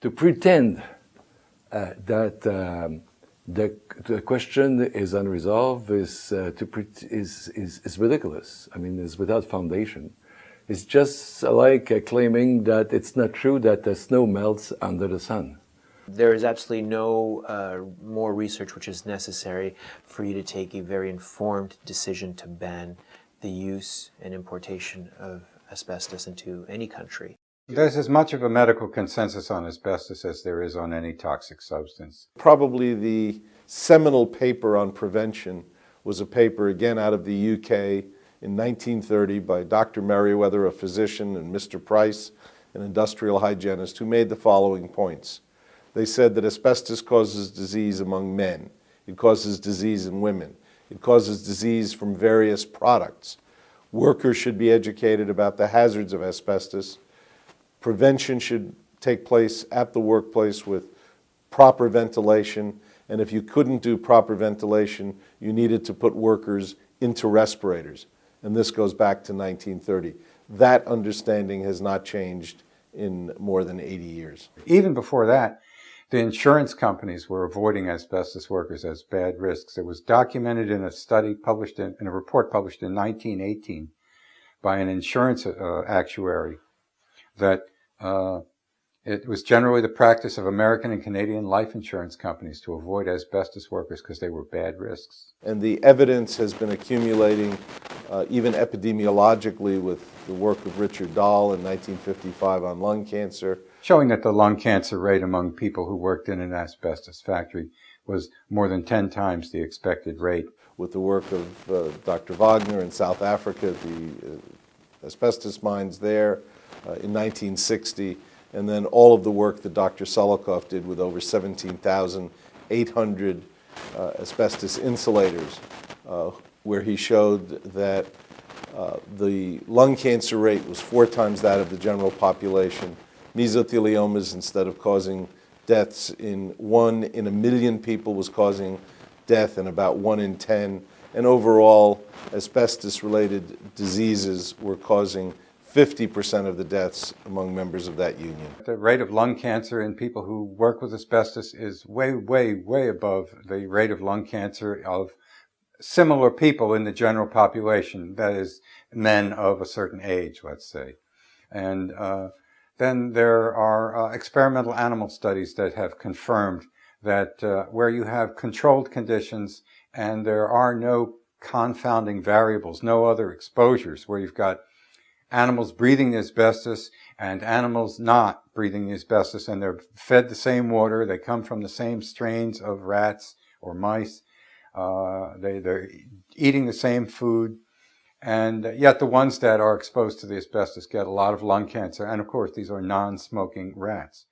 To pretend that the question is unresolved is ridiculous. I mean, it's without foundation. It's just like claiming that it's not true that the snow melts under the sun. There is absolutely no more research which is necessary for you to take a very informed decision to ban the use and importation of asbestos into any country. There's as much of a medical consensus on asbestos as there is on any toxic substance. Probably the seminal paper on prevention was a paper, again, out of the UK in 1930 by Dr. Merriweather, a physician, and Mr. Price, an industrial hygienist, who made the following points. They said that asbestos causes disease among men. It causes disease in women. It causes disease from various products. Workers should be educated about the hazards of asbestos. Prevention should take place at the workplace with proper ventilation, and if you couldn't do proper ventilation, you needed to put workers into respirators. And this goes back to 1930. That understanding has not changed in more than 80 years. Even before that, the insurance companies were avoiding asbestos workers as bad risks. It was documented in a study published in a report published in 1918 by an insurance actuary that it was generally the practice of American and Canadian life insurance companies to avoid asbestos workers because they were bad risks. And the evidence has been accumulating, even epidemiologically, with the work of Richard Dahl in 1955 on lung cancer, showing that the lung cancer rate among people who worked in an asbestos factory was more than 10 times the expected rate. With the work of Dr. Wagner in South Africa, the asbestos mines there in 1960, and then all of the work that Dr. Solikoff did with over 17,800 asbestos insulators, where he showed that the lung cancer rate was 4 times that of the general population. Mesotheliomas, instead of causing deaths in 1 in a million people, was causing death in about 1 in 10. And overall, asbestos-related diseases were causing 50% of the deaths among members of that union. The rate of lung cancer in people who work with asbestos is way, way, way above the rate of lung cancer of similar people in the general population, that is, men of a certain age, let's say. And then there are experimental animal studies that have confirmed that where you have controlled conditions and there are no confounding variables, no other exposures, where you've got animals breathing the asbestos and animals not breathing the asbestos, and they're fed the same water, they come from the same strains of rats or mice, they're eating the same food, and yet the ones that are exposed to the asbestos get a lot of lung cancer, and of course these are non-smoking rats.